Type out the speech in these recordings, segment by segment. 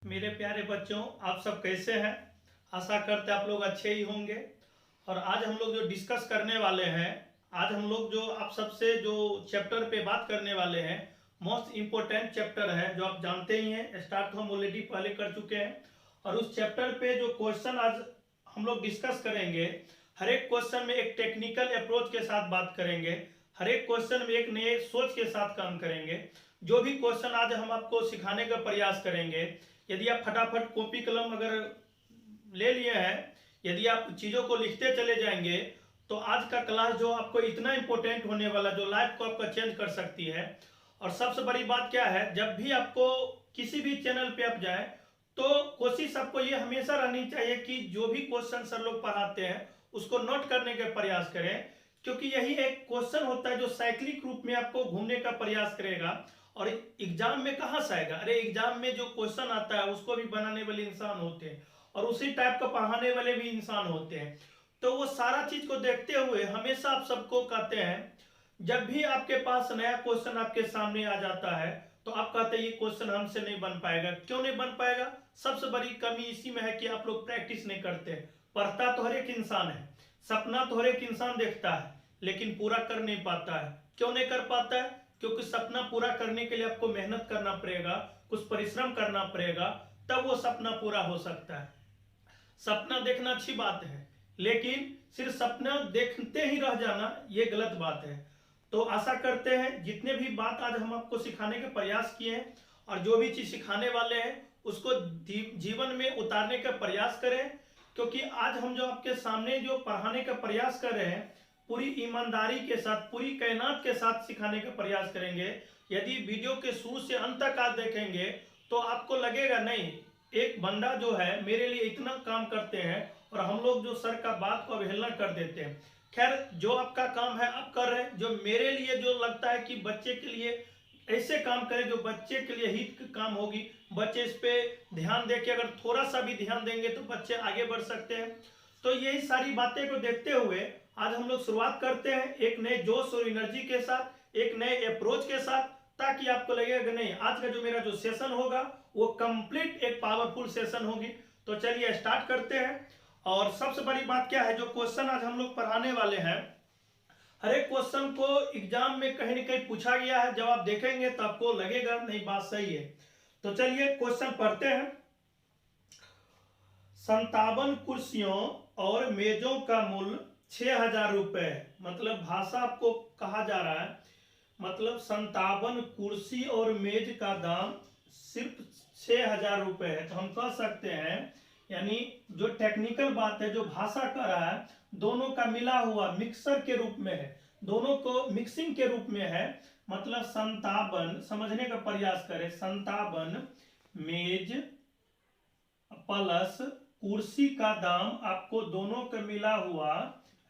मेरे प्यारे बच्चों, आप सब कैसे हैं। आशा करते आप लोग अच्छे ही होंगे। और आज हम लोग जो डिस्कस करने वाले हैं, आज हम लोग जो आप सबसे जो चैप्टर पे बात करने वाले हैं, मोस्ट इम्पोर्टेंट चैप्टर है जो आप जानते ही हैं। स्टार्ट हम ऑलरेडी पहले कर चुके हैं। और उस चैप्टर पे जो क्वेश्चन आज हम लोग डिस्कस करेंगे, हर एक क्वेश्चन में एक टेक्निकल अप्रोच के साथ बात करेंगे, हर एक क्वेश्चन में एक नए सोच के साथ काम करेंगे। जो भी क्वेश्चन आज हम आपको सिखाने का प्रयास करेंगे, यदि आप फटाफट कॉपी कलम अगर ले लिए हैं, यदि आप चीज़ों को लिखते चले जाएंगे, तो आज का क्लास जो आपको इतना इंपॉर्टेंट होने वाला, जो लाइफ को आपका चेंज कर सकती है। और सबसे बड़ी बात क्या है, जब भी आपको किसी भी चैनल पे आप जाए, तो कोशिश आपको ये हमेशा रहनी चाहिए कि जो भी क्वेश्चन सर लोग पढ़ाते हैं उसको नोट करने का प्रयास करें, क्योंकि यही एक क्वेश्चन होता है जो साइक्लिक रूप में आपको घूमने का प्रयास करेगा। और एग्जाम में कहाँ से आएगा, अरे एग्जाम में जो क्वेश्चन आता है उसको भी बनाने वाले इंसान होते हैं और उसी टाइप का पढ़ाने वाले भी इंसान होते हैं। तो वो सारा चीज को देखते हुए हमेशा आप सबको कहते हैं, जब भी आपके पास नया क्वेश्चन आपके सामने आ जाता है तो आप कहते हैं ये क्वेश्चन हमसे नहीं बन पाएगा। क्यों नहीं बन पाएगा? सबसे बड़ी कमी इसी में है कि आप लोग प्रैक्टिस नहीं करते। पढ़ता तो हर एक इंसान है, सपना तो हर एक इंसान देखता है, लेकिन पूरा कर नहीं पाता है। क्यों नहीं कर पाता है? क्योंकि सपना पूरा करने के लिए आपको मेहनत करना पड़ेगा, कुछ परिश्रम करना पड़ेगा, तब वो सपना पूरा हो सकता है। सपना देखना अच्छी बात है, लेकिन सिर्फ सपना देखते ही रह जाना ये गलत बात है। तो आशा करते हैं जितने भी बात आज हम आपको सिखाने का प्रयास किए हैं और जो भी चीज सिखाने वाले हैं उसको जीवन में उतारने का प्रयास करें, क्योंकि आज हम जो आपके सामने जो पढ़ाने का प्रयास कर रहे हैं, पूरी ईमानदारी के साथ, पूरी कायनात के साथ सिखाने का प्रयास करेंगे। यदि वीडियो के शुरू से अंत तक आज देखेंगे तो आपको लगेगा नहीं, एक बंदा जो है मेरे लिए इतना काम करते हैं और हम लोग जो सर का बात को अवहेलना कर देते हैं। खैर, जो आपका काम है आप कर रहे हैं, जो मेरे लिए जो लगता है कि बच्चे के लिए ऐसे काम करें जो बच्चे के लिए हित की काम होगी, बच्चे इस पे ध्यान देके अगर थोड़ा सा भी ध्यान देंगे तो बच्चे आगे बढ़ सकते हैं। तो यही सारी बातें को देखते हुए आज हम लोग शुरुआत करते हैं एक नए जोश और एनर्जी के साथ, एक नए अप्रोच के साथ, ताकि आपको लगेगा नहीं आज का जो मेरा जो सेशन होगा वो कंप्लीट एक पावरफुल सेशन होगी। तो चलिए स्टार्ट करते हैं। और सबसे बड़ी बात क्या है, जो क्वेश्चन आज हम लोग पढ़ाने वाले हैं, हर एक क्वेश्चन को एग्जाम में कहीं ना कहीं पूछा गया है। जब आप देखेंगे तो आपको लगेगा नहीं बात सही है। तो चलिए क्वेश्चन पढ़ते हैं। 57 कुर्सियों और मेजों का मूल्य 6,000 रुपए, मतलब भाषा आपको कहा जा रहा है, मतलब 57 कुर्सी और मेज का दाम सिर्फ 6,000 रुपए है। तो हम कह सकते हैं, यानी जो टेक्निकल बात है, जो भाषा कर रहा है, दोनों का मिला हुआ मिक्सर के रूप में है, दोनों को मिक्सिंग के रूप में है। मतलब 57, समझने का प्रयास करें, 57 मेज प्लस कुर्सी का दाम आपको दोनों का मिला हुआ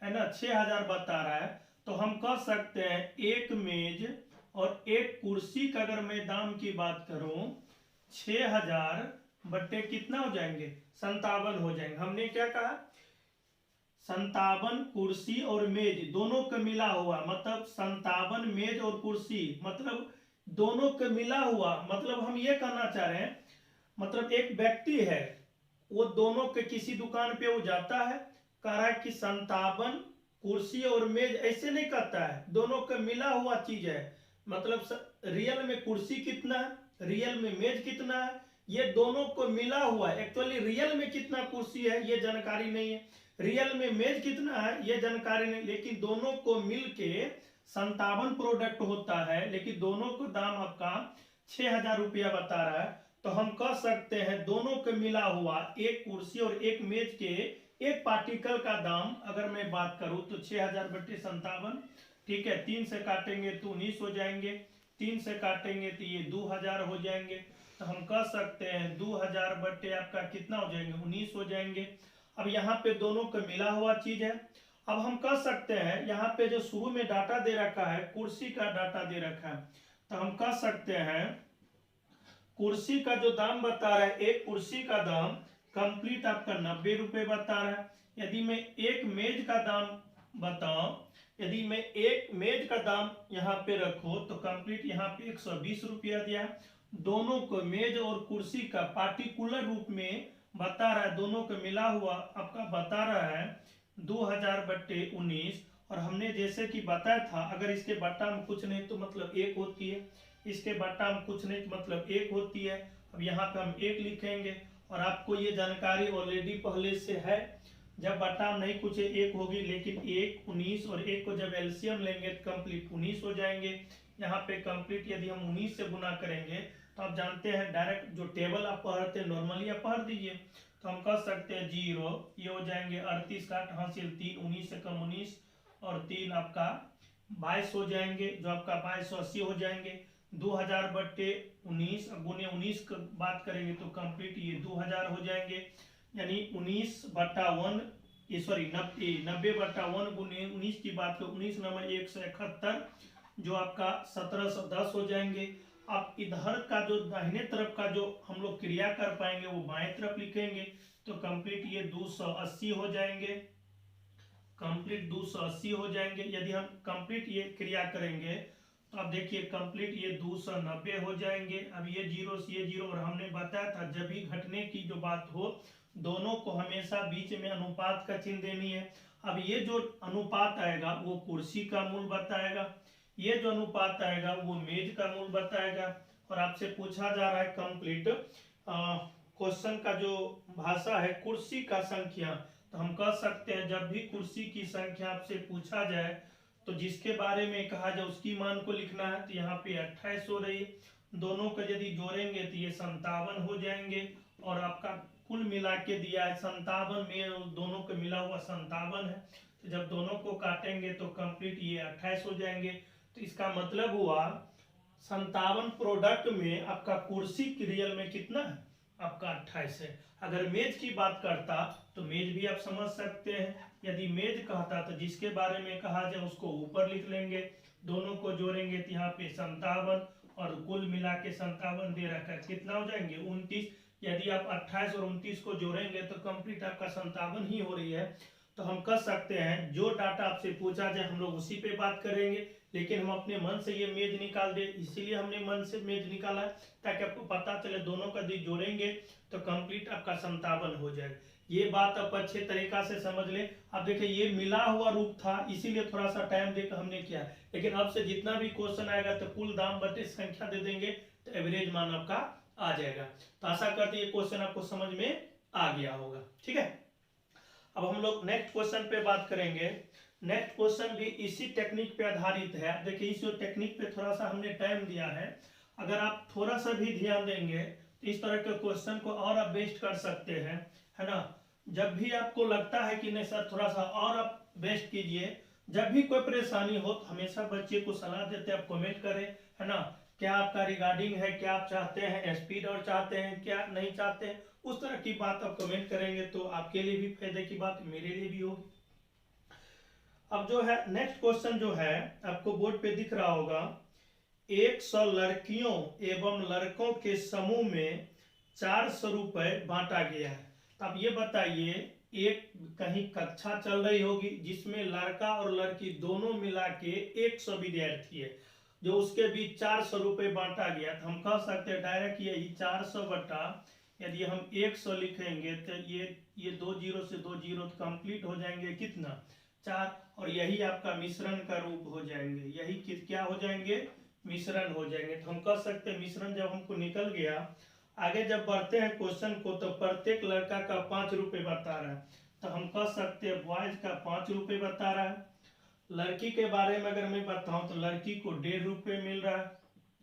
है ना 6,000 बता रहा है। तो हम कह सकते हैं एक मेज और एक कुर्सी का अगर मैं दाम की बात करूं, 6,000 बट्टे कितना हो जाएंगे, 57 हो जाएंगे। हमने क्या कहा, 57 कुर्सी और मेज दोनों का मिला हुआ, मतलब 57 मेज और कुर्सी, मतलब दोनों का मिला हुआ, मतलब हम ये कहना चाह रहे हैं, मतलब एक व्यक्ति है, वो दोनों के किसी दुकान पे वो जाता है, कह रहा है कि 57 कुर्सी और मेज, ऐसे नहीं कहता है, दोनों का मिला हुआ चीज है। मतलब रियल में कुर्सी कितना है, रियल में मेज कितना है, ये दोनों को मिला हुआ है। एक्चुअली रियल में कितना कुर्सी है ये जानकारी नहीं है, रियल में मेज कितना है ये जानकारी नहीं, लेकिन दोनों को मिलके 57 प्रोडक्ट होता है, लेकिन दोनों को दाम आपका 6,000 रुपया बता रहा है। तो हम कह सकते हैं दोनों के मिला हुआ एक कुर्सी और एक मेज के एक पार्टिकल का दाम अगर मैं बात करूं तो 6,000 बट्टे 57, ठीक है, 3 से काटेंगे तो 19 हो जाएंगे, 3 से काटेंगे तो ये 2,000 हो जाएंगे। तो हम कह सकते हैं 2,000 बट्टे आपका कितना हो जाएंगे, 19 हो जाएंगे। अब यहाँ पे दोनों का मिला हुआ चीज है। अब हम कह सकते हैं यहाँ पे जो शुरू में डाटा दे रखा है, कुर्सी का डाटा दे रखा है, तो हम कह सकते हैं कुर्सी का जो दाम बता रहा है, एक कुर्सी का दाम कंप्लीट आपका 90 रुपए बता रहा है। यदि मैं एक मेज का दाम बताऊं, यदि मैं एक मेज का दाम यहाँ पे रखूं तो कंप्लीट यहाँ पे 120 रुपया दिया। दोनों को मेज और कुर्सी का पार्टिकुलर रूप में बता रहा है, दोनों को मिला हुआ आपका बता रहा है 2000/19। और हमने जैसे कि बताया था, अगर इसके बट्टा में कुछ नहीं तो मतलब एक होती है, इसके बट्टा में कुछ नहीं तो मतलब एक होती है। अब यहाँ पे हम एक लिखेंगे, और आपको ये जानकारी ऑलरेडी पहले से है, जब बट्टा में नहीं कुछ है एक होगी, लेकिन 1 19 और एक को जब एलसीएम लेंगे तो कंप्लीट 19 हो जाएंगे। यहाँ पे कंप्लीट यदि हम 19 से गुना करेंगे तो आप जानते हैं डायरेक्ट जो टेबल आप पढ़ते हैं नॉर्मली आप पढ़ दीजिए, तो हम कह सकते हैं 0 ये हो जाएंगे 38 का 8 हासिल 3, 19 से कम 19 और 3 आपका 22 हो जाएंगे, जो आपका 2280 हो जाएंगे। 2000/19 गुने 19 की बात करेंगे तो कंप्लीट ये 2000 हो जाएंगे, यानी 19/1 ये सॉरी 90/1 गुने 19 की बात करें 19 नंबर 171, जो आपका 1710 हो जाएंगे। अब इधर का जो दाहिने तरफ का जो हम लोग क्रिया कर पाएंगे वो बाएं तरफ लिखेंगे, तो कंप्लीट ये 280 हो जाएंगे, कंप्लीट 280 हो जाएंगे। यदि हम कंप्लीट ये क्रिया करेंगे तो अब देखिए कंप्लीट ये 290 हो जाएंगे। अब ये जीरो से ये जीरो, और हमने बताया था जब भी घटने की जो बात हो दोनों को हमेशा बीच में अनुपात का चिन्ह देनी है। अब ये जो अनुपात आएगा वो कुर्सी का मूल बताएगा, ये जो अनुपात आएगा वो मेज का मूल बताएगा। और आपसे पूछा जा रहा है कंप्लीट क्वेश्चन का जो भाषा है कुर्सी का संख्या, तो हम कह सकते हैं जब भी कुर्सी की संख्या आपसे पूछा जाए तो जिसके बारे में कहा जाए उसकी मान को लिखना है। तो यहाँ पे 28 हो रही, दोनों को यदि जोड़ेंगे तो ये 57 हो जाएंगे, और आपका कुल मिला के दिया है 57 में, दोनों को मिला हुआ 57 है, तो जब दोनों को काटेंगे तो कंप्लीट ये 28 हो जाएंगे। तो इसका मतलब हुआ 57 प्रोडक्ट में आपका कुर्सी की रियल में कितना है आपका 28 है। अगर मेज की बात करता तो मेज भी आप समझ सकते हैं, यदि मेज कहता तो जिसके बारे में कहा जाए उसको ऊपर लिख लेंगे, दोनों को जोड़ेंगे तो यहाँ पे 57 और कुल मिला के 57 दे रखा है, कितना हो जाएंगे 29। यदि आप 28 और 29 को जोड़ेंगे तो कंप्लीट आपका 57 ही हो रही है। तो हम कह सकते हैं जो डाटा आपसे पूछा जाए हम लोग उसी पे बात करेंगे, लेकिन हम अपने मन से ये मेज निकाल दे, इसीलिए हमने मन से मेज निकाला है ताकि आपको पता चले दोनों का दी जोड़ेंगे तो कंप्लीट आपका 57 हो जाएगा। ये बात आप अच्छे तरीका से समझ लें। अब देखिए ये मिला हुआ रूप था इसीलिए थोड़ा सा टाइम देकर हमने किया, लेकिन अब से जितना भी क्वेश्चन आएगा तो कुल दाम बटे संख्या दे देंगे तो एवरेज मान आपका आ जाएगा। तो आशा करते हैं ये क्वेश्चन आपको समझ में आ गया होगा। ठीक है, अब हम लोग नेक्स्ट क्वेश्चन पे बात करेंगे। नेक्स्ट क्वेश्चन भी इसी टेक्निक पे आधारित है। देखिए इस टेक्निक पे थोड़ा सा हमने टाइम दिया है, अगर आप थोड़ा सा भी ध्यान देंगे तो इस तरह के क्वेश्चन को और आप बेस्ट कर सकते हैं, है ना। जब भी आपको लगता है कि नहीं सर थोड़ा सा और आप बेस्ट कीजिए, जब भी कोई परेशानी हो तो हमेशा बच्चे को सलाह देते आप कमेंट करें, है ना। क्या आपका रिगार्डिंग है, क्या आप चाहते हैं स्पीड और चाहते हैं क्या नहीं चाहते हैं, उस तरह की बात आप कमेंट करेंगे तो आपके लिए भी फायदे की बात मेरे लिए भी होगी। अब जो है नेक्स्ट क्वेश्चन जो है आपको बोर्ड पे दिख रहा होगा, 100 लड़कियों एवं लड़कों के समूह में 400 रुपए बांटा गया है। तो अब ये बताइए एक कहीं कक्षा चल रही होगी जिसमें लड़का और लड़की दोनों मिला के 100 विद्यार्थी है, जो उसके बीच 400 रुपए बांटा गया। तो हम कह सकते हैं डायरेक्ट यही 400 बटा, यदि हम 100 लिखेंगे तो ये 2 जीरो से 2 जीरो कंप्लीट हो जाएंगे कितना 4, और यही आपका मिश्रण का रूप हो जाएंगे, यही क्या हो जाएंगे मिश्रण हो जाएंगे। तो हम कह सकते हैं मिश्रण जब हमको निकल गया, आगे जब बढ़ते हैं क्वेश्चन को तो प्रत्येक लड़का का 5 रुपए बता रहा है, तो हम कह सकते हैं बॉयज का 5 रुपए बता रहा है। लड़की के बारे में अगर मैं बताऊं तो लड़की को 1.5 रुपये मिल रहा है,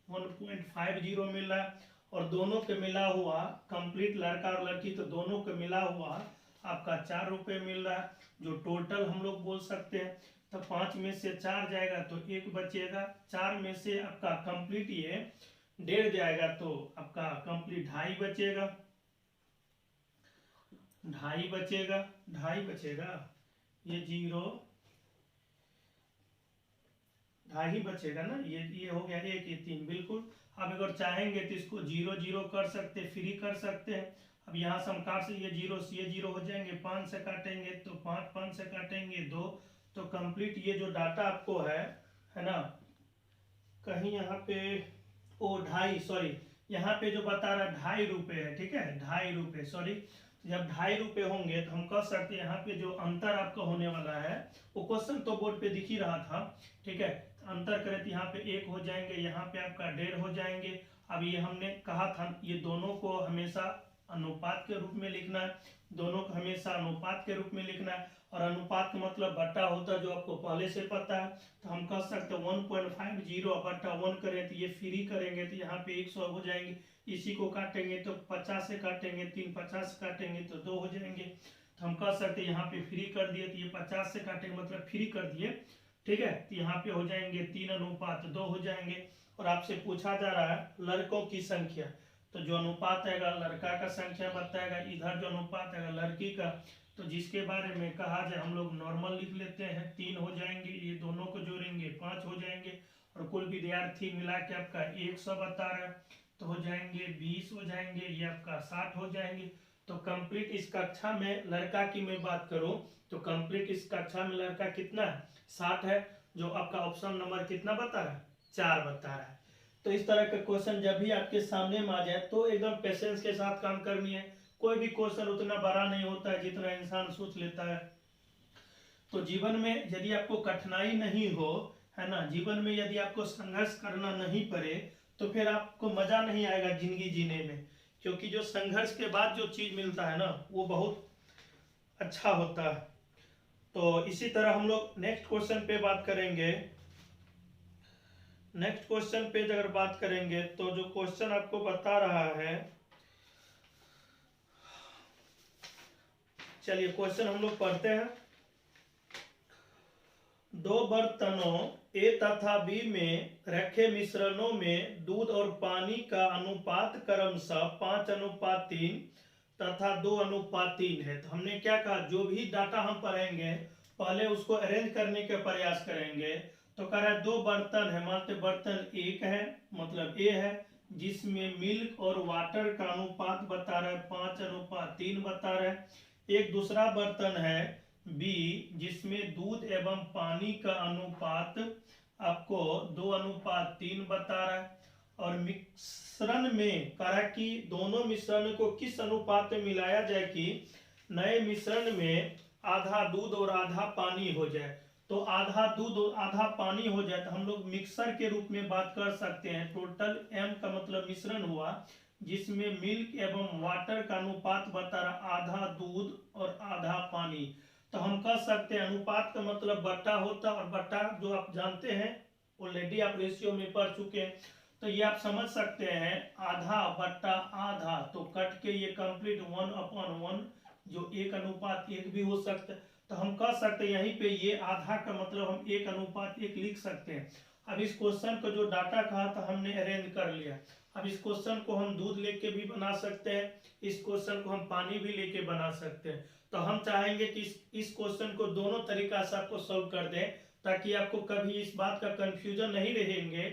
1.50 मिल रहा है, और दोनों के मिला हुआ कंप्लीट लड़का और लड़की तो दोनों के मिला हुआ आपका 4 रुपये मिल रहा है, जो टोटल हम लोग बोल सकते हैं। तो 5 में से 4 जाएगा तो 1 बचेगा, 4 में से आपका कंप्लीट ये 1.5 जाएगा तो आपका कंप्लीट 2.5 बचेगा, 2.5 बचेगा, 2.5 बचेगा, ये 0 2.5 बचेगा ना, ये हो गया 1 ये 3 बिल्कुल। अब अगर चाहेंगे तो इसको 0 0 कर सकते हैं, फ्री कर सकते हैं। अब यहाँ से हम काट से ये 0 से ये 0 हो जाएंगे, 5 से काटेंगे तो 5, 5 से काटेंगे 2, तो कंप्लीट ये जो डाटा आपको है ना, कहीं यहाँ पे ओ 2.5 सॉरी यहाँ पे जो बता रहा है 2.5 रुपये है, ठीक है, 2.5 रुपये, सॉरी। तो जब 2.5 रुपये होंगे तो हम कह सकते हैं यहाँ पे जो अंतर आपका होने वाला है, वो क्वेश्चन तो बोर्ड पे दिख ही रहा था, ठीक है। अंतर करें तो यहाँ पे 1 हो जाएंगे, यहाँ पे आपका 1.5 हो जाएंगे। अब ये हमने कहा था ये दोनों को हमेशा अनुपात के रूप में लिखना है, दोनों को हमेशा अनुपात के रूप में लिखना है। और अनुपात का मतलब बट्टा होता है, जो आपको पहले से पता है। तो हम कह सकते हैं 1.50 बट्टा 1 करें तो ये फ्री करेंगे तो यहाँ पे 100 हो जाएंगे। इसी को काटेंगे तो 50 से काटेंगे, 3 50 से काटेंगे तो 2 हो जाएंगे। तो हम कह सकते हैं यहाँ पे फ्री कर दिए तो ये 50 से काटेंगे मतलब फ्री कर दिए, ठीक है। तो यहाँ पे हो जाएंगे 3:2 हो जाएंगे। और आपसे पूछा जा रहा है लड़कों की संख्या, तो जो अनुपात आएगा लड़का का संख्या बताएगा, इधर जो अनुपात आएगा लड़की का। तो जिसके बारे में कहा जाए हम लोग नॉर्मल लिख लेते हैं, 3 हो जाएंगे, ये दोनों को जोड़ेंगे 5 हो जाएंगे। और कुल विद्यार्थी मिला के आपका 100 बता रहा है, तो हो जाएंगे 20 हो जाएंगे, ये आपका 60 हो जाएंगे। तो कंप्लीट इस कक्षा में लड़का की मैं बात करूं तो कंप्लीट इस कक्षा में लड़का कितना है, 60 है, जो आपका ऑप्शन नंबर कितना बता रहा है, 4 बता रहा है। तो इस तरह का क्वेश्चन जब भी आपके सामने में आ जाए तो एकदम पेशेंस के साथ काम करनी है। कोई भी क्वेश्चन उतना बड़ा नहीं होता है जितना इंसान सोच लेता है। तो जीवन में यदि आपको कठिनाई नहीं हो, है ना, जीवन में यदि आपको संघर्ष करना नहीं पड़े तो फिर आपको मजा नहीं आएगा जिंदगी जीने में। क्योंकि जो संघर्ष के बाद जो चीज मिलता है ना वो बहुत अच्छा होता है। तो इसी तरह हम लोग नेक्स्ट क्वेश्चन पे बात करेंगे। नेक्स्ट क्वेश्चन पे अगर बात करेंगे तो जो क्वेश्चन आपको बता रहा है, चलिए क्वेश्चन हम लोग पढ़ते हैं। 2 बर्तनों ए तथा बी में रखे मिश्रणों में दूध और पानी का अनुपात क्रमशः 5:3 तथा 2:3 है। तो हमने क्या कहा, जो भी डाटा हम पढ़ेंगे पहले उसको अरेंज करने का प्रयास करेंगे। तो कह रहा है 2 बर्तन है, मानते बर्तन 1 है मतलब ए है, जिसमें मिल्क और वाटर का अनुपात बता रहा है 5:3 बता रहा है। एक दूसरा बर्तन है बी जिसमें दूध एवं पानी का अनुपात आपको 2:3 बता रहा है। और मिश्रण में कहा कि दोनों मिश्रण को किस अनुपात में मिलाया जाए कि नए मिश्रण में आधा दूध और आधा पानी हो जाए। तो आधा दूध और आधा पानी हो जाए तो हम लोग मिक्सर के रूप में बात कर सकते हैं। टोटल एम का मतलब मिश्रण हुआ जिसमें मिल्क एवं वाटर का अनुपात बता रहा आधा दूध और आधा पानी। तो हम कह सकते हैं अनुपात का मतलब बट्टा होता है, और बट्टा जो आप जानते हैं ऑलरेडी आप रेशियो में पढ़ चुके हैं। तो ये आप समझ सकते हैं आधा बट्टा आधा, तो कट के ये कंप्लीट 1/1 जो 1:1 भी हो सकता है। तो हम कह सकते हैं यहीं पे ये आधा का मतलब हम 1:1 लिख सकते हैं। अब इस क्वेश्चन को जो डाटा कहा था हमने अरेंज कर लिया। अब इस क्वेश्चन को हम दूध लेके भी बना सकते हैं, इस क्वेश्चन को हम पानी भी लेके बना सकते हैं। तो हम चाहेंगे कि इस क्वेश्चन को दोनों तरीका से आपको सॉल्व कर दें ताकि आपको कभी इस बात का कंफ्यूजन नहीं रहेंगे,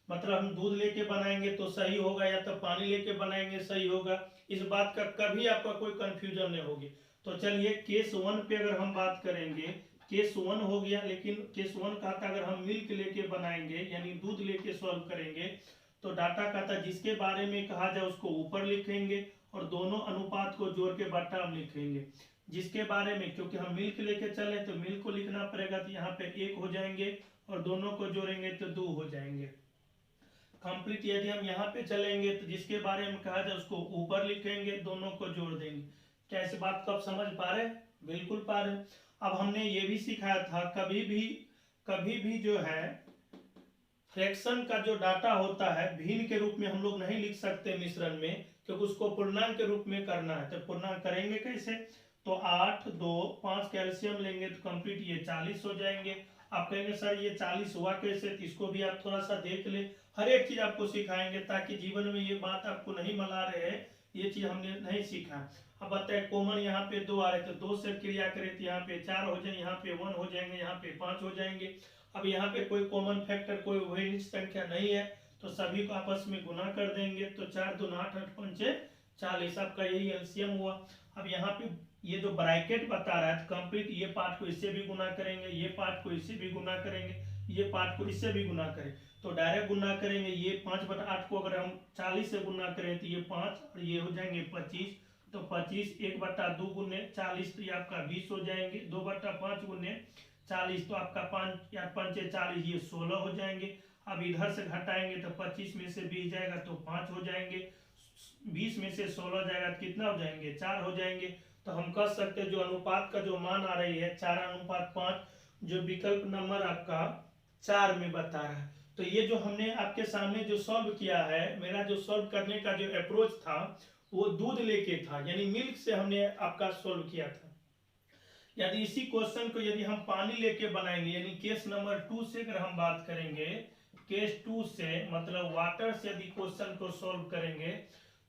मतलब हम दूध लेके बनाएंगे तो सही होगा या तो पानी लेके बनाएंगे सही होगा, इस बात का कभी आपका कोई कंफ्यूजन नहीं होगी। तो चलिए केस 1 पे अगर हम बात करेंगे, केस 1 हो गया, लेकिन केस 1 कहा था अगर हम मिल्क लेके बनाएंगे यानी दूध लेके सॉल्व करेंगे तो डाटा कहा था जिसके बारे में कहा जाए उसको ऊपर लिखेंगे और दोनों अनुपात को जोड़ के बट्टा हम लिखेंगे। जिसके बारे में, क्योंकि हम मिल्क लेके चले तो मिल्क को लिखना पड़ेगा, तो यहाँ पे 1 हो जाएंगे और दोनों को जोड़ेंगे तो 2 हो जाएंगे। कंप्लीट यदि हम यहाँ पे चलेंगे तो जिसके बारे में कहा जाए उसको ऊपर लिखेंगे, दोनों को जोड़ देंगे। क्या इस बात को आप समझ पा रहे? बिल्कुल पा रहे। अब हमने ये भी सिखाया था कभी भी जो है फ्रैक्शन का जो डाटा होता है भिन्न के रूप में हम लोग नहीं लिख सकते मिश्रण में, क्योंकि उसको पूर्णांक के रूप में करना है। तो पूर्णांक करेंगे कैसे, तो 8 2 5 कैल्शियम लेंगे तो कंप्लीट ये 40 हो जाएंगे। आप कहेंगे सर ये 40 हुआ कैसे, तो इसको भी आप थोड़ा सा देख ले, हर एक चीज आपको सिखाएंगे ताकि जीवन में ये बात आपको नहीं मला रहे, ये चीज हमने नहीं सीखा। अब बताए कॉमन यहाँ पे 2 आ रहे तो 2 से क्रिया करें तो यहाँ पे 4 हो जाए, यहाँ पे 1 हो जाएंगे, यहाँ पे 5 हो जाएंगे। अब यहाँ पे कोई कॉमन फैक्टर कोई वही संख्या नहीं है तो सभी को आपस में गुना कर देंगे, तो 4 2 8 8 5 40, आपका यही एलसीएम हुआ। अब यहाँ पे ये जो ब्रैकेट बता रहा है तो कंप्लीट ये पार्ट को इससे भी गुना करेंगे, ये पार्ट को इससे भी गुना करेंगे, ये पार्ट को इससे भी गुना करें तो डायरेक्ट गुना करेंगे। ये 5/8 को अगर हम 40 से गुना करें तो ये 5 और ये हो जाएंगे 25। तो 25 1/2 गुने 40 तो ये आपका 20 हो जाएंगे। 2/5 गुने 40 तो आपका 5 या 5 40 ये 16 हो जाएंगे। अब इधर से घटाएंगे तो 25 में से 20 जाएगा तो 5 हो जाएंगे। 20 में से 16 जाएगा तो कितना हो जाएंगे 4 हो जाएंगे। तो हम कह सकते हैं जो अनुपात का जो मान आ रही है 4:5 जो विकल्प नंबर आपका 4 में बता रहा है। तो ये जो हमने आपके सामने जो सॉल्व किया है, मेरा जो सॉल्व करने का जो अप्रोच था वो दूध लेके था, यानी मिल्क से हमने आपका सॉल्व किया था। यदि इसी क्वेश्चन को यदि हम पानी लेके बनाएंगे, यानी केस नंबर 2 से अगर हम बात करेंगे, केस 2 से मतलब वाटर से यदि क्वेश्चन को सॉल्व करेंगे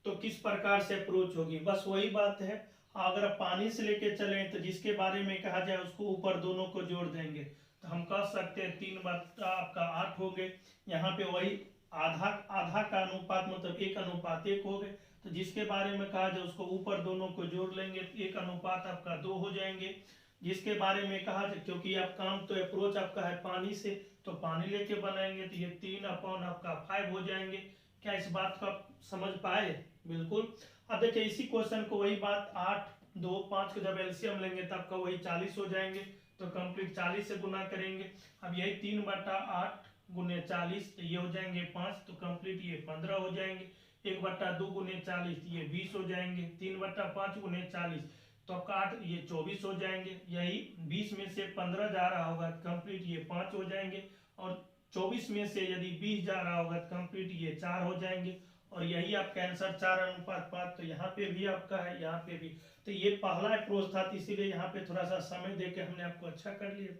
तो किस प्रकार से अप्रोच होगी, बस वही बात है। अगर पानी से लेके चले तो जिसके बारे में कहा जाए उसको ऊपर दोनों को जोड़ देंगे तो हम कह सकते हैं 3/8 हो गए। यहाँ पे वही आधा आधा का अनुपात मतलब 1:1 हो गए। तो जिसके बारे में कहा जाए उसको ऊपर दोनों को जोड़ लेंगे तो 1:2 आपका 2 हो जाएंगे। जिसके बारे में कहा जाए, क्योंकि आप काम तो अप्रोच आपका है पानी से तो पानी लेके बनाएंगे तो ये 3/5 हो जाएंगे। क्या इस बात को आप समझ पाए? बिल्कुल। अब देखिए इसी क्वेश्चन को वही बात 8 2 5 को जब एलसीएम लेंगे तब का वही 40 हो जाएंगे तो कंप्लीट 40 से गुना करेंगे। अब यही 3/8 गुने 40 तो ये हो जाएंगे 5 तो कंप्लीट ये 15 हो जाएंगे। 1/2 गुने 40 ये 20 हो जाएंगे। 3/5 गुने 40 तो आपका 8 ये 24 हो जाएंगे। यही 20 में से 15 जा रहा होगा कंप्लीट ये 5 हो जाएंगे और 24 में से यदि 20 जा रहा होगा कंप्लीट ये 4 हो जाएंगे। और यही आपका आंसर 4:5। तो यहाँ पे भी आपका है, यहाँ पे भी। तो ये पहला अप्रोच था, इसीलिए यहाँ पे थोड़ा सा समय देके हमने आपको अच्छा कर लिया।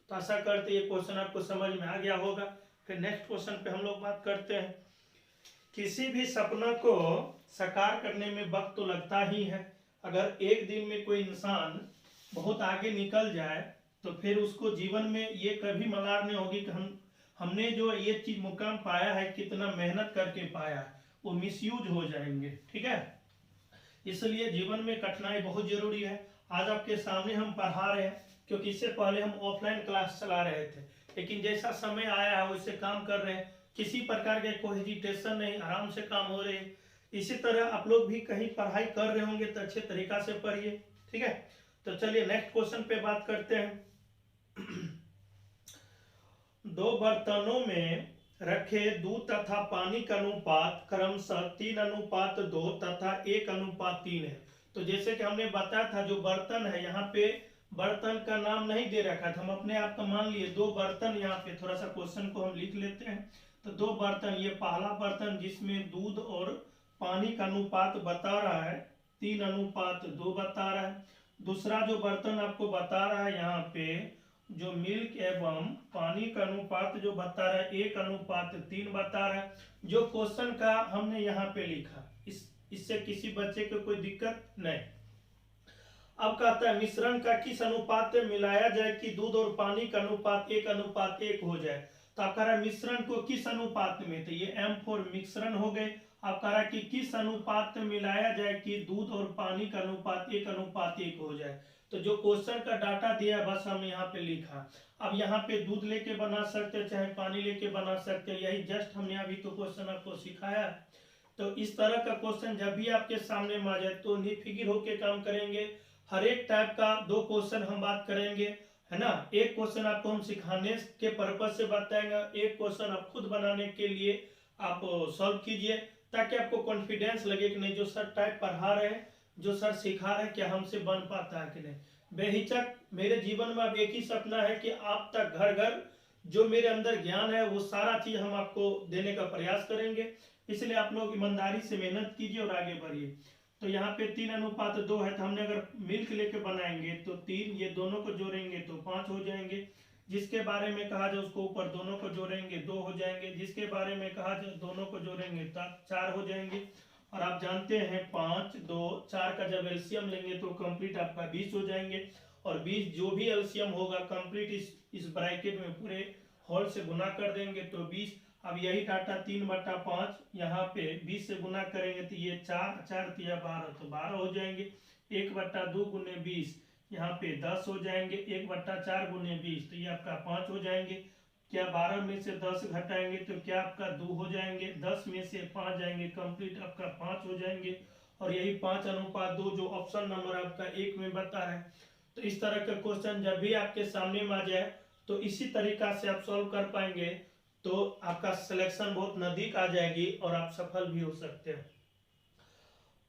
तो आशा करते ये क्वेश्चन आपको समझ में आ गया होगा। फिर नेक्स्ट क्वेश्चन पे हम लोग बात करते हैं। किसी भी सपना को साकार करने में वक्त तो लगता ही है। अगर एक दिन में कोई इंसान बहुत आगे निकल जाए तो फिर उसको जीवन में ये कभी मलार नहीं होगी कि हमने जो ये चीज मुकाम पाया है कितना मेहनत करके पाया है, वो मिसयूज हो जाएंगे। ठीक है, इसलिए जीवन में कठिनाई बहुत जरूरी है। आज आपके सामने हम पढ़ा रहे हैं क्योंकि इससे पहले हम ऑफलाइन क्लास चला रहे थे, लेकिन जैसा समय आया है वैसे काम कर रहे हैं। किसी प्रकार के कोई हेजिटेशन नहीं, आराम से काम हो रहे हैं। इसी तरह आप लोग भी कहीं पढ़ाई कर रहे होंगे तो अच्छे तरीका से पढ़िए। ठीक है, तो चलिए नेक्स्ट क्वेश्चन पे बात करते हैं। दो बर्तनों में रखे दूध तथा पानी का अनुपात क्रमशः 3:2 तथा 1:3 है। तो जैसे कि हमने बताया था जो बर्तन है, यहाँ पे बर्तन का नाम नहीं दे रखा था, हम अपने आप का मान लिए 2 बर्तन। यहाँ पे थोड़ा सा क्वेश्चन को हम लिख लेते हैं। तो 2 बर्तन, ये पहला बर्तन जिसमें दूध और पानी का अनुपात बता रहा है 3:2 बता रहा है। दूसरा जो बर्तन आपको बता रहा है यहाँ पे जो मिल्क एवं पानी का अनुपात जो बता रहा है 1:3 बता रहा है। जो क्वेश्चन का हमने यहाँ पे लिखा इससे किसी बच्चे को कोई दिक्कत नहीं। अब कहता है मिश्रण का किस अनुपात में मिलाया जाए कि दूध और पानी का अनुपात 1:1 हो जाए। तो आप कह रहा है मिश्रण को किस अनुपात में, तो ये M4 मिश्रण हो गए। आप कह रहा है कि किस अनुपात में मिलाया जाए कि दूध और पानी का अनुपात 1:1 हो जाए। तो जो क्वेश्चन का डाटा दिया बस हमने यहाँ पे लिखा। अब यहाँ पे दूध लेके बना सकते हैं चाहे पानी लेके बना सकते हैं, यही जस्ट हमने अभी तो क्वेश्चन आपको सिखाया। तो इस तरह का क्वेश्चन जब भी आपके सामने में आ जाए तो निर्फिक्र होके काम करेंगे। हर एक टाइप का 2 क्वेश्चन हम बात करेंगे, है ना। एक क्वेश्चन आपको हम सिखाने के पर्पज से बताएंगे, एक क्वेश्चन आप खुद बनाने के लिए आप सॉल्व कीजिए ताकि आपको कॉन्फिडेंस लगे कि नहीं जो सर टाइप पढ़ा रहे हैं, जो सर सिखा रहे हैं, क्या हमसे बन पाता है कि नहीं। बेहिचक मेरे जीवन में अब एक ही सपना है कि आप तक घर घर जो मेरे अंदर ज्ञान है वो सारा चीज हम आपको देने का प्रयास करेंगे। इसलिए आप लोग ईमानदारी से मेहनत कीजिए और आगे बढ़िए। तो यहाँ पे 3:2 है, तो हमने अगर मिल्क लेके बनाएंगे तो 3, ये दोनों को जोड़ेंगे तो 5 हो जाएंगे। जिसके बारे में कहा जाए उसको ऊपर दोनों को जोड़ेंगे 2 हो जाएंगे। जिसके बारे में कहा जाए दोनों को जोड़ेंगे तो 4 हो जाएंगे। और आप जानते हैं 5 2 4 का जब एलसीएम लेंगे तो कंप्लीट आपका 20 हो जाएंगे। और 20 जो भी एलसीएम होगा कंप्लीट इस ब्रैकेट में पूरे होल से गुना कर देंगे तो 20। अब यही डाटा 3/5 यहाँ पे 20 से गुना करेंगे तो ये 4 4 तिया 12 तो 12 हो जाएंगे। 1/2 गुने 20 यहाँ पे 10 हो जाएंगे। 1/4 गुने 20 तो ये आपका 5 हो जाएंगे। क्या 12 में से 10 घटाएंगे तो क्या आपका 2 हो जाएंगे, 10 में से 5 जाएंगे, कंप्लीट आपका 5 हो जाएंगे। और यही 5:2 जो ऑप्शन नंबर आपका 1 में बता रहा है। तो इस तरह का क्वेश्चन जब भी आपके सामने में आ जाए तो इसी तरीका से आप सॉल्व कर पाएंगे, तो आपका सिलेक्शन बहुत नजदीक आ जाएगी और आप सफल भी हो सकते हैं।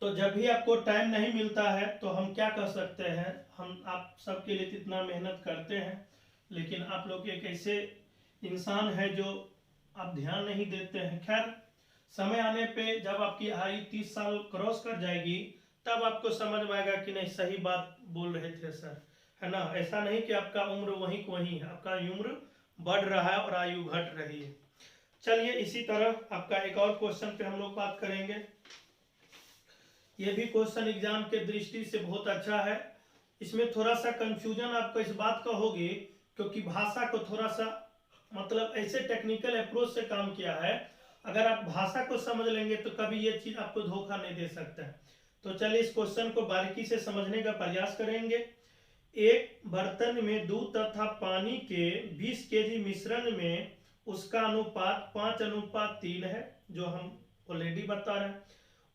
तो जब भी आपको टाइम नहीं मिलता है तो हम क्या कर सकते हैं, हम आप सबके लिए इतना मेहनत करते हैं, लेकिन आप लोग एक ऐसे इंसान है जो आप ध्यान नहीं देते हैं। खैर, समय आने पे जब आपकी आयु 30 साल क्रॉस कर जाएगी तब आपको समझ में आएगा कि नहीं सही बात बोल रहे थे सर, है ना। ऐसा नहीं कि आपका उम्र वहीं को वहीं है, आपका उम्र बढ़ रहा है और आयु घट रही है। चलिए इसी तरह आपका एक और क्वेश्चन पे हम लोग बात करेंगे। ये भी क्वेश्चन एग्जाम के दृष्टि से बहुत अच्छा है। इसमें थोड़ा सा कंफ्यूजन आपको इस बात का होगी क्योंकि भाषा को थोड़ा सा मतलब ऐसे टेक्निकल अप्रोच से काम किया है, अगर आप भाषा को समझ लेंगे तो कभी ये चीज आपको धोखा नहीं दे सकता है। तो चलिए इस क्वेश्चन को बारीकी से समझने का प्रयास करेंगे। एक बर्तन में दूध तथा पानी के 20 केजी मिश्रण में उसका अनुपात 5:3 है, जो हम ऑलरेडी बता रहे हैं।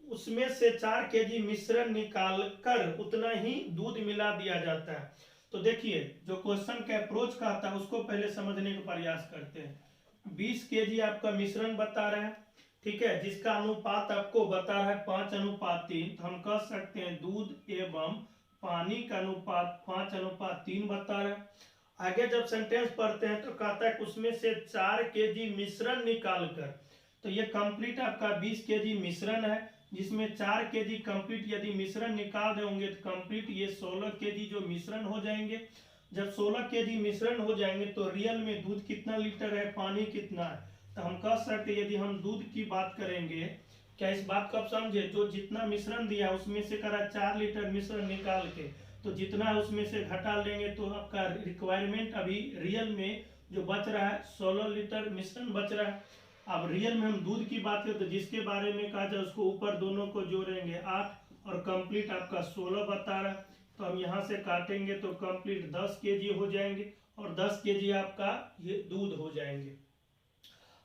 उसमें से 4 केजी मिश्रण निकाल कर उतना ही दूध मिला दिया जाता है। तो देखिए जो क्वेश्चन का अप्रोच कहता है उसको पहले समझने का प्रयास करते हैं। 20 केजी आपका मिश्रण बता रहा है, ठीक है, जिसका अनुपात आपको बता रहा है 5:3, तो हम कह सकते हैं दूध एवं पानी का अनुपात 5:3 बता रहा है। आगे जब सेंटेंस पढ़ते हैं तो कहता है उसमें से 4 केजी मिश्रण निकाल कर, तो ये कंप्लीट आपका 20 केजी मिश्रण है, जिसमें 4 केजी कंप्लीट यदि मिश्रण निकाल रहे होंगे तो कंप्लीट ये 16 केजी जो मिश्रण हो जाएंगे। जब 16 केजी मिश्रण हो जाएंगे तो रियल में दूध कितना लीटर है, पानी कितना है, तो हम कह सकते हैं यदि हम दूध की बात करेंगे, क्या इस बात को आप समझे, जो जितना मिश्रण दिया उसमें से करा 4 लीटर मिश्रण निकाल के, तो जितना है उसमें से घटा लेंगे तो आपका रिक्वायरमेंट अभी रियल में जो बच रहा है 16 लीटर मिश्रण बच रहा है। अब रियल में हम दूध की बात करें तो जिसके बारे में कहा जाए उसको ऊपर दोनों को जोड़ेंगे 8 और कंप्लीट आपका 16 बता रहा है, तो हम यहाँ से काटेंगे तो कंप्लीट 10 केजी हो जाएंगे और 10 केजी आपका ये दूध हो जाएंगे।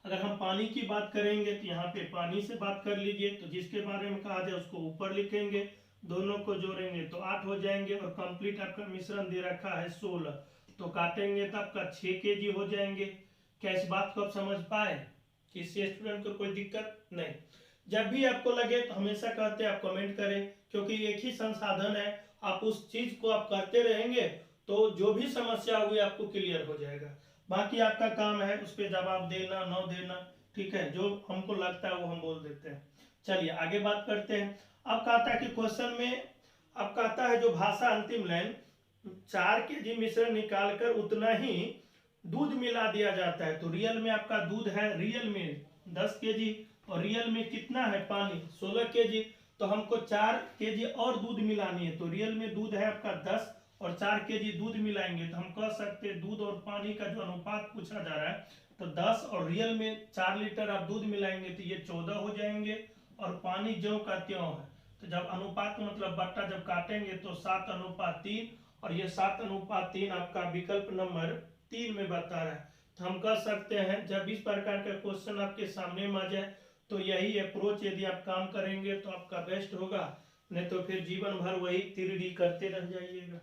अगर हम पानी की बात करेंगे तो यहाँ पे पानी से बात कर लीजिए, तो जिसके बारे में कहा जाए उसको ऊपर लिखेंगे, दोनों को जोड़ेंगे तो 8 हो जाएंगे और कंप्लीट आपका मिश्रण दे रखा है 16, तो काटेंगे तो आपका 6 केजी हो जाएंगे। क्या इस बात को आप समझ पाए? किसी स्टूडेंट को कोई दिक्कत नहीं? जब भी आपको लगे तो हमेशा कहते हैं आप कमेंट करें, क्योंकि एक ही संसाधन है, आप उस चीज को आप करते रहेंगे तो जो भी समस्या हुई आपको क्लियर हो जाएगा। बाकी आपका काम है उस पर जवाब देना न देना, ठीक है, जो हमको लगता है वो हम बोल देते हैं। चलिए आगे बात करते हैं। अब कहता है कि क्वेश्चन में अब कहता है जो भाषा अंतिम लाइन 4 केजी मिश्रण निकालकर उतना ही दूध मिला दिया जाता है, तो रियल में आपका दूध है रियल में 10 केजी और रियल में कितना है पानी 16 केजी, तो हमको 4 केजी और दूध मिलानी है, तो रियल में दूध है आपका 10 और 4 केजी दूध मिलाएंगे तो हम कह सकते हैं दूध और पानी का जो अनुपात पूछा जा रहा है तो 10 और रियल में 4 लीटर आप दूध मिलाएंगे तो ये 14 हो जाएंगे और पानी ज्यों का त्यों है, तो जब अनुपात मतलब बट्टा जब काटेंगे तो 7:3 और ये 7:3 आपका विकल्प नंबर 3 में बता रहा है। तो हम कह सकते हैं जब इस प्रकार का क्वेश्चन आपके सामने में आ जाए तो यही अप्रोच यदि आप काम करेंगे तो आपका बेस्ट होगा, नहीं तो फिर जीवन भर वही तिरडी करते रह जाइएगा।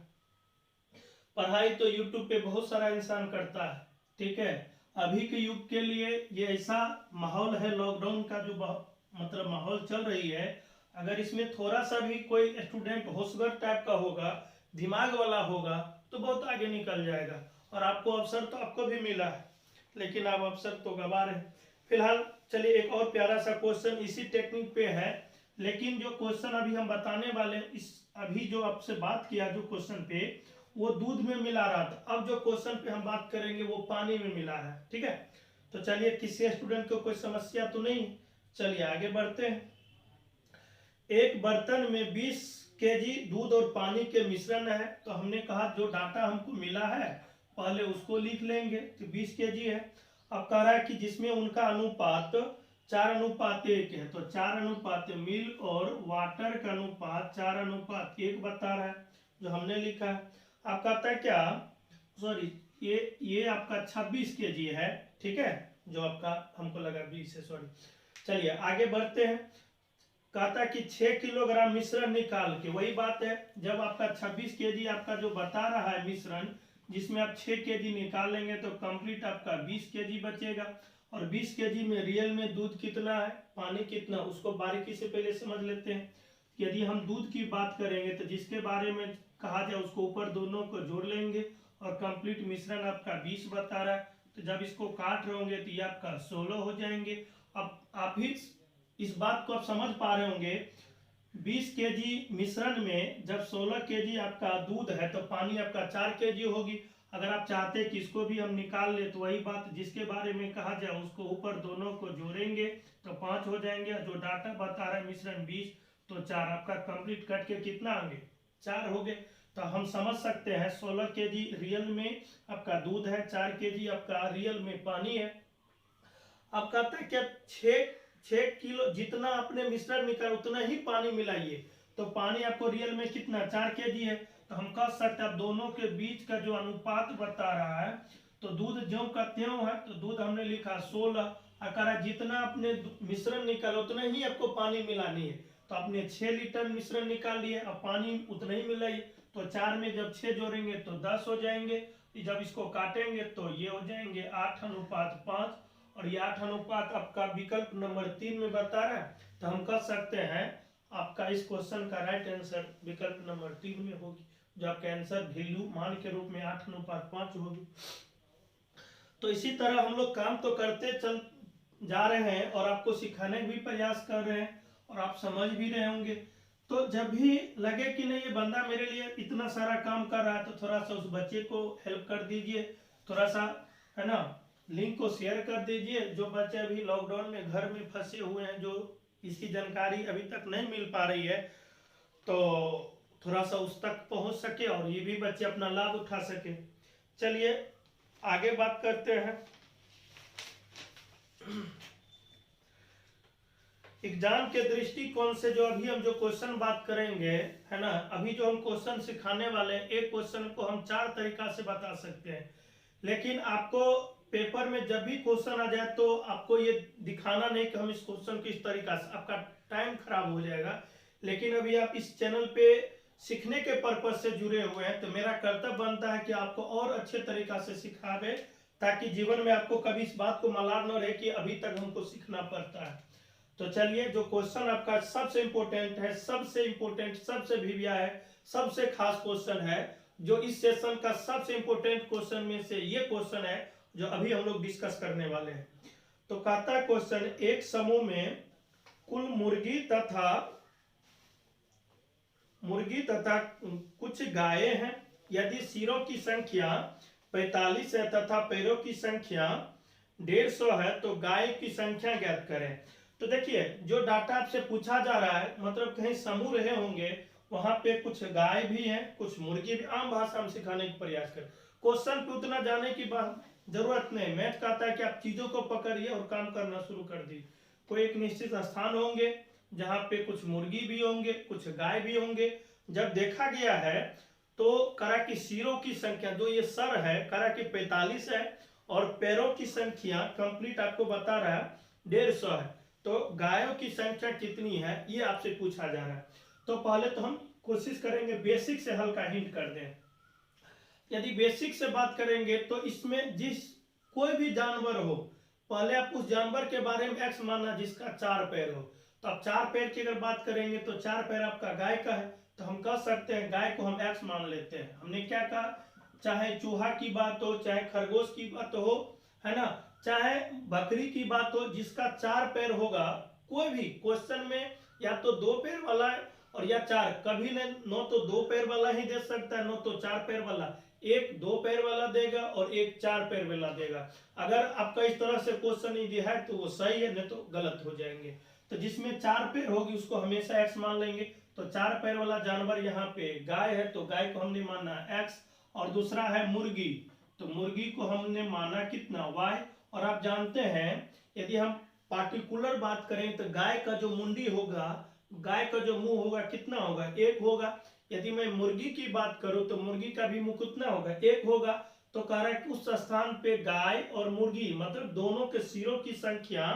पढ़ाई तो यूट्यूब पे बहुत सारा इंसान करता है, ठीक है, अभी के युग के लिए ये ऐसा माहौल है, लॉकडाउन का जो मतलब माहौल चल रही है, अगर इसमें थोड़ा सा भी कोई स्टूडेंट होशगर टाइप का होगा, दिमाग वाला होगा तो बहुत आगे निकल जाएगा। और आपको अवसर तो आपको भी मिला है, लेकिन आप अवसर तो गंवा रहे हैं। फिलहाल चलिए एक और प्यारा सा क्वेश्चन इसी टेक्निक पे है, लेकिन जो क्वेश्चन अभी हम बताने वाले इस अभी जो आपसे बात किया जो क्वेश्चन पे वो दूध में मिला रहा था, अब जो क्वेश्चन पे हम बात करेंगे वो पानी में मिला है, ठीक है। तो चलिए किसी स्टूडेंट को कोई समस्या तो नहीं, चलिए आगे बढ़ते हैं। एक बर्तन में 20 केजी दूध और पानी के मिश्रण है, तो हमने कहा जो डाटा हमको मिला है पहले उसको लिख लेंगे, तो 20 केजी है। अब कह रहा है कि जिसमें उनका अनुपात 4:1 है, तो 4:1 मिल्क और वाटर का अनुपात 4:1 बता रहा है, जो हमने लिखा है। अब कहता है क्या, सॉरी ये आपका 26 केजी है, ठीक है, जो आपका हमको लगा 20 है, सॉरी। चलिए आगे बढ़ते हैं। कहता कि 6 किलोग्राम मिश्रण निकाल के, वही बात है, जब आपका 26 केजी आपका जो बता रहा है मिश्रण, जिसमें आप 6 केजी निकालेंगे तो कंप्लीट आपका 20 केजी बचेगा। और 20 केजी में रियल में दूध कितना है, पानी कितना, उसको बारीकी से पहले समझ लेते हैं। यदि हम दूध की बात करेंगे तो जिसके बारे में कहा जाए उसको ऊपर दोनों को जोड़ लेंगे, और कंप्लीट मिश्रण आपका 20 बता रहा है, तो जब इसको काट रहे होंगे तो ये आपका 16 हो जाएंगे। अब आप ही इस बात को आप समझ पा रहे होंगे, 20 केजी मिश्रण में जब 16 केजी आपका दूध है तो पानी आपका 4 केजी होगी। अगर आप चाहते हैं कि इसको भी हम निकाल ले तो वही बात, जिसके बारे में कहा जाए उसको ऊपर दोनों को जोड़ेंगे तो 5 हो जाएंगे। जो डाटा बता रहा है मिश्रण 20 तो 4, आपका कंप्लीट कट के कितना आएंगे, 4 हो गए। तो हम समझ सकते हैं 16 केजी रियल में आपका दूध है, 4 केजी आपका रियल में पानी है। अब कहता है क्या 6 किलो जितना आपने मिश्रण निकाला उतना ही पानी मिलाइए, तो पानी आपको रियल में कितना 4 केजी है। तो हम कह सकते हैं दोनों के बीच का जो अनुपात बता रहा है, तो दूध ज्यों का त्यों है, तो दूध हमने लिखा 16, अगर जितना आपने मिश्रण निकाला उतना ही आपको पानी मिलानी है। तो आपने 6 लीटर मिश्रण निकाल लिए, अब पानी उतना ही मिलाइए। तो 4 में जब 6 जोड़ेंगे तो 10 हो जाएंगे। जब इसको काटेंगे तो ये हो जाएंगे 8:5, और ये 8 आपका विकल्प नंबर 3 में बता रहा है। तो हम कह सकते हैं आपका इस क्वेश्चन का राइट आंसर विकल्प नंबर 3 में होगी, जो आपका आंसर वैल्यू मान के रूप में 8:5 होगी। तो इसी तरह हम लोग काम तो करते चल जा रहे हैं और आपको सिखाने का भी प्रयास कर रहे हैं, और आप समझ भी रहे होंगे। तो जब भी लगे कि नहीं ये बंदा मेरे लिए इतना सारा काम कर रहा है, तो थोड़ा सा उस बच्चे को हेल्प कर दीजिए, थोड़ा सा, है ना, लिंक को शेयर कर दीजिए। जो बच्चे अभी लॉकडाउन में घर में फंसे हुए हैं, जो इसकी जानकारी अभी तक नहीं मिल पा रही है, तो थोड़ा सा उस तक पहुंच सके और ये भी बच्चे अपना लाभ उठा सके। चलिए आगे बात करते हैं। एग्जाम के दृष्टिकोण से जो अभी हम जो क्वेश्चन बात करेंगे, है ना, अभी जो हम क्वेश्चन सिखाने वाले हैं, एक क्वेश्चन को हम 4 तरीका से बता सकते हैं। लेकिन आपको पेपर में जब भी क्वेश्चन आ जाए तो आपको ये दिखाना नहीं कि हम इस क्वेश्चन को इस तरीका से, आपका टाइम खराब हो जाएगा। लेकिन अभी आप इस चैनल पे सीखने के पर्पज से जुड़े हुए हैं, तो मेरा कर्तव्य बनता है कि आपको और अच्छे तरीका से सिखावे, ताकि जीवन में आपको कभी इस बात को मलाल न रहे कि अभी तक हमको सीखना पड़ता है। तो चलिए, जो क्वेश्चन आपका सबसे इंपॉर्टेंट है, सबसे भिविया है, सबसे खास क्वेश्चन है, जो इस सेशन का सबसे इंपॉर्टेंट क्वेश्चन में से ये क्वेश्चन है जो अभी हम लोग डिस्कस करने वाले हैं। तो कहता है क्वेश्चन, एक समूह में कुल मुर्गी तथा कुछ गायें हैं। यदि सिरों की संख्या 45 है तथा पैरों की संख्या 150 है, तो गाय की संख्या ज्ञात करें। तो देखिए, जो डाटा आपसे पूछा जा रहा है, मतलब कहीं समूह रहे होंगे, वहां पे कुछ गाय भी हैं, कुछ मुर्गी भी। आम भाषा में सिखाने का प्रयास करें, क्वेश्चन पे उतना जाने की बात जरूरत नहीं। मैथ कहता है कि आप चीजों को पकड़िए और काम करना शुरू कर दीजिए। कोई एक निश्चित स्थान होंगे जहां पे कुछ मुर्गी भी होंगे, कुछ गाय भी होंगे। जब देखा गया है तो करा की सिरों की संख्या, जो ये सर है, करा की 45 है, और पैरों की संख्या कंप्लीट आपको बता रहा है 150 है। तो गायों की संख्या कितनी है ये आपसे पूछा जा रहा है। तो पहले तो हम कोशिश करेंगे बेसिक से हल्का हिंट कर दें। यदि बेसिक से बात करेंगे तो इसमें जिस कोई भी जानवर हो, पहले आप उस जानवर के बारे में एक्स मानना जिसका 4 पैर हो। तो आप 4 पैर की अगर बात करेंगे तो 4 पैर आपका गाय का है, तो हम कह सकते हैं गाय को हम एक्स मान लेते हैं। हमने क्या कहा, चाहे चूहा की बात हो, चाहे खरगोश की बात हो, है ना, चाहे बकरी की बात हो, जिसका 4 पैर होगा, कोई भी क्वेश्चन में या तो 2 पैर वाला है और या 4, कभी न तो 2 पैर वाला ही दे सकता है, न तो 4 पैर वाला। एक 2 पैर वाला देगा और एक 4 पैर वाला देगा। अगर आपका इस तरह से क्वेश्चन नहीं दिया है तो वो सही है, नहीं तो गलत हो जाएंगे। तो जिसमें 4 पैर होगी उसको हमेशा एक्स मान लेंगे। तो 4 पैर वाला जानवर यहाँ पे गाय है, तो गाय को हमने माना एक्स। और दूसरा है मुर्गी, तो मुर्गी को हमने माना कितना, वाई। और आप जानते हैं यदि हम पार्टिकुलर बात करें तो गाय का जो मुंडी होगा, गाय का जो मुंह होगा कितना होगा, 1 होगा। यदि मैं मुर्गी की बात करूं तो मुर्गी का भी मुंह कितना होगा, 1 होगा। तो कह रहा है कि उस स्थान पे गाय और मुर्गी मतलब दोनों के सिरों की संख्या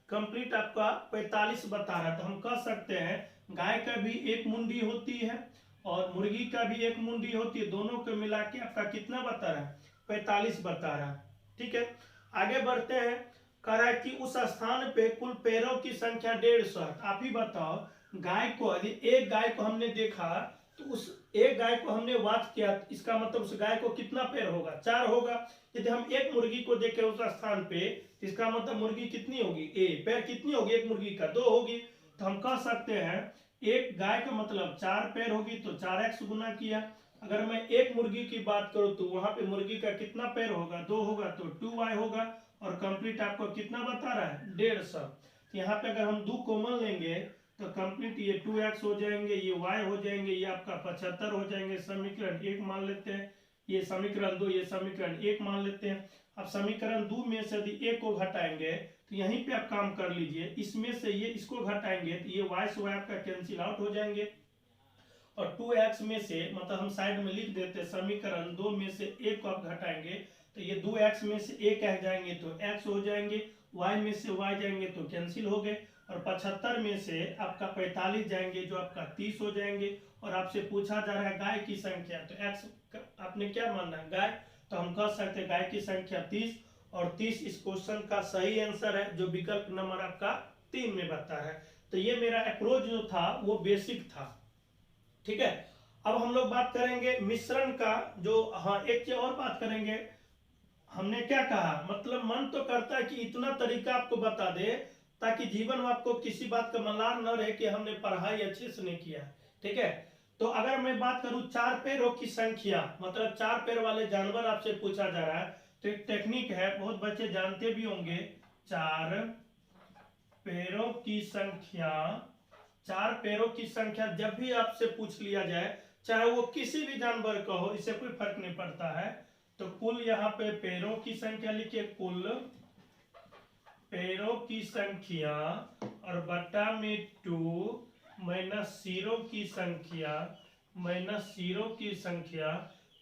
कंप्लीट आपका 45 बता रहा है। तो हम कह सकते हैं गाय का भी एक मुंडी होती है और मुर्गी का भी एक मुंडी होती है, दोनों को मिला के आपका कितना बता रहा है, 45 बता रहा है। ठीक है, आगे बढ़ते हैं। कह रहा है कि उस स्थान पे कुल पैरों की संख्या 150 है। आप ही बताओ, गाय को यदि एक गाय को हमने देखा तो उस एक गाय को हमने वॉच किया, इसका मतलब उस गाय को कितना पैर होगा, 4 होगा। यदि हम एक मुर्गी को देखें उस स्थान पे, इसका मतलब मुर्गी कितनी होगी, पैर कितनी होगी एक मुर्गी का, 2 होगी। तो हम कह सकते हैं एक गाय का मतलब 4 पैर होगी तो 4x गुना किया। अगर मैं एक मुर्गी की बात करूं तो वहां पे मुर्गी का कितना पैर होगा, 2 होगा तो 2y होगा। और कंप्लीट आपको कितना बता रहा है, 150। तो यहाँ पे अगर हम 2 कॉमन लेंगे तो कंप्लीट ये 2x हो जाएंगे, ये y हो जाएंगे, ये आपका 75 हो जाएंगे। समीकरण 1 मान लेते हैं, ये समीकरण 2, ये समीकरण 1 मान लेते हैं। अब समीकरण 2 में से यदि 1 को घटाएंगे तो यहीं पे आप काम कर लीजिए, इसमें से ये इसको घटाएंगे तो ये y से y आपका कैंसिल आउट हो जाएंगे। और 2x में से मतलब हम साइड में लिख देते हैं, समीकरण 2 में से 1 को आप घटाएंगे तो ये 2x में से 1 आ जाएंगे तो x हो जाएंगे, y में से y जाएंगे तो कैंसिल हो गए। और 75 में से आपका 45 जाएंगे जो आपका 30 हो जाएंगे। और आपसे पूछा जा रहा है गाय की संख्या, तो x आपने क्या मानना है, गाय। तो हम कह सकते हैं गाय की संख्या 30, और 30 इस क्वेश्चन का सही आंसर है जो विकल्प नंबर आपका 3 में बता है। तो ये मेरा अप्रोच जो था वो बेसिक था। ठीक है, अब हम लोग बात करेंगे मिश्रण का, जो हाँ एक चीज और बात करेंगे। हमने क्या कहा, मतलब मन तो करता है कि इतना तरीका आपको बता दे ताकि जीवन में आपको किसी बात का मलाल न रहे कि हमने पढ़ाई अच्छे से नहीं किया। ठीक है, तो अगर मैं बात करूं 4 पैरों की संख्या, मतलब 4 पैर वाले जानवर आपसे पूछा जा रहा है, तो एक टेक्निक है, बहुत बच्चे जानते भी होंगे। 4 पैरों की संख्या, 4 पैरों की संख्या जब भी आपसे पूछ लिया जाए, चाहे वो किसी भी जानवर का हो, इससे कोई फर्क नहीं पड़ता है। तो कुल यहाँ पे पैरों की संख्या लिखिए, कुल पैरों की संख्या और बटा में 2 माइनस सिरों की संख्या, माइनस सिरों की संख्या।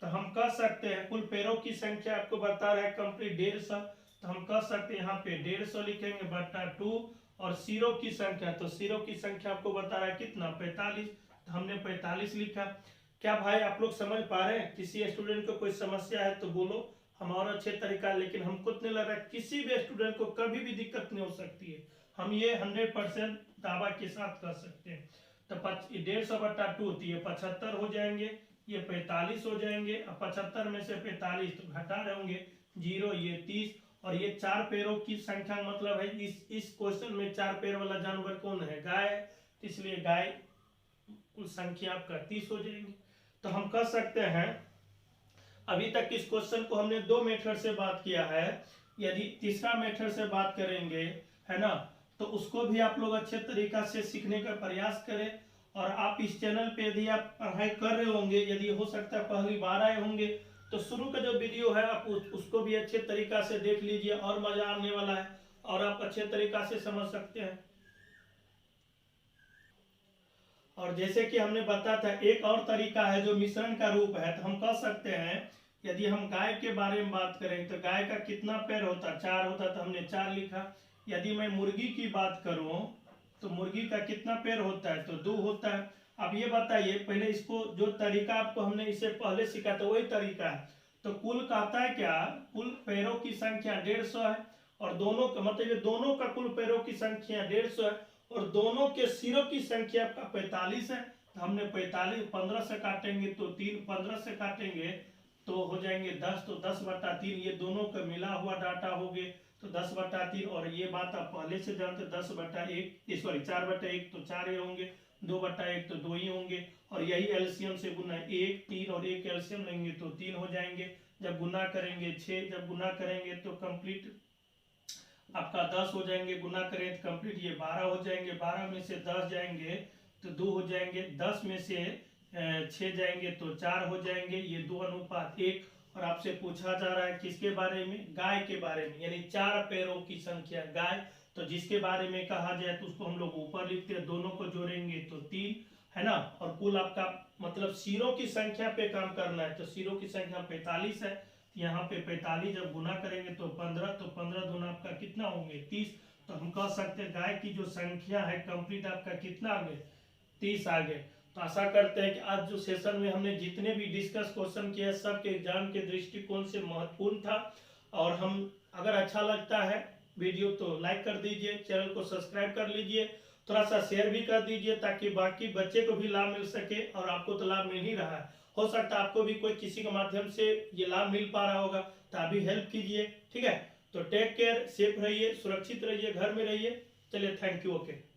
तो हम कह सकते हैं कुल पैरों की संख्या आपको बता रहा है कंप्लीट 150, तो हम कह सकते हैं यहाँ पे 150 लिखेंगे बटा 2। और सिरों की संख्या, तो सिरों की संख्या आपको बता रहा है कितना, 45, तो हमने 45 लिखा। क्या भाई आप लोग समझ पा रहे हैं, किसी स्टूडेंट को कोई समस्या है तो बोलो, हम और अच्छे तरीका, लेकिन हमको नहीं लग रहा है किसी भी स्टूडेंट को कभी भी दिक्कत नहीं हो सकती है, हम ये 100% दावा के साथ कर सकते हैं। तो 150 बटा 2 तो ये 75 हो जाएंगे, ये 45 हो जाएंगे। अब 75 में से 45 तो घटा रहे होंगे 0, ये 30। और ये 4 पैरों की संख्या मतलब है इस क्वेश्चन में 4 पैर वाला जानवर कौन है, गाय है, इसलिए गाय कुल संख्या आपका 30 हो जाएंगी। तो हम कह सकते हैं अभी तक इस क्वेश्चन को हमने 2 मेथड से बात किया है, यदि तीसरा मेथड से बात करेंगे, है ना, तो उसको भी आप लोग अच्छे तरीका से सीखने का प्रयास करें। और आप इस चैनल पे यदि आप पढ़ाई कर रहे होंगे, यदि हो सकता है पहली बार आए होंगे, तो शुरू का जो वीडियो है आप उसको भी अच्छे तरीका से देख लीजिए, और मजा आने वाला है और आप अच्छे तरीका से समझ सकते हैं। और जैसे कि हमने बताया था एक और तरीका है जो मिश्रण का रूप है, तो हम कह सकते हैं यदि हम गाय के बारे में बात करें तो गाय का कितना पैर होता, 4 होता, तो हमने 4 लिखा। यदि मैं मुर्गी की बात करूं तो मुर्गी का कितना पैर होता है, तो 2 होता है। अब ये बताइए, पहले इसको जो तरीका आपको हमने इसे पहले सीखा था वही तरीका है। तो कुल कहता है क्या, कुल पैरों की संख्या 150 है, और दोनों का मतलब ये दोनों का कुल पैरों की संख्या 150 है, और दोनों के सिरों की संख्या आपका 45 है। तो हमने 45 15 से काटेंगे तो 3, 15 से काटेंगे तो हो जाएंगे 10, तो 10 बटा 3, ये दोनों का मिला हुआ डाटा हो गए तो 10 बटा 3। और ये बात आप पहले से जानते, 10 बटा 1 सॉरी 4 बटा 1 तो 4 ही होंगे, 2 बटा 1 तो 2 ही होंगे। और यही एलसीएम से गुना 1, 3 और 1 एलसीएम लेंगे तो 3 हो जाएंगे। जब गुना करेंगे 6, जब गुना करेंगे तो कंप्लीट आपका 10 हो जाएंगे, गुना करें तो कंप्लीट ये 12 हो जाएंगे, 12 में से 10 जाएंगे तो 2 हो जाएंगे, 10 में से 6 जाएंगे तो 4 हो जाएंगे, ये 2 अनुपात 1। और आपसे पूछा जा रहा है किसके बारे में, गाय के बारे में, यानी 4 पैरों की संख्या गाय। तो जिसके बारे में कहा जाए तो उसको हम लोग ऊपर लिखते हैं, दोनों को जोड़ेंगे तो 3, है ना। और कुल आपका मतलब सिरों की संख्या पे काम करना है, तो सिरों की संख्या 45 है, यहाँ पे 45 जब गुना करेंगे तो 15, तो 15 दूना आपका कितना होंगे 30। तो हम कह सकते हैं गाय की जो संख्या है कंप्लीट आपका कितना आ गए 30 आ गए। तो आशा करते हैं कि आज जो सेशन में हमने जितने भी डिस्कस क्वेश्चन किए सबके एग्जाम के दृष्टिकोण से महत्वपूर्ण था। और हम अगर अच्छा लगता है वीडियो तो लाइक कर दीजिए, चैनल को सब्सक्राइब कर लीजिए, थोड़ा सा शेयर भी कर दीजिए ताकि बाकी बच्चे को भी लाभ मिल सके। और आपको तो लाभ मिल ही रहा है, हो सकता है आपको भी कोई किसी के माध्यम से ये लाभ मिल पा रहा होगा, तो आप भी हेल्प कीजिए। ठीक है, तो टेक केयर, सेफ रहिए, सुरक्षित रहिए, घर में रहिए। चलिए, थैंक यू, ओके।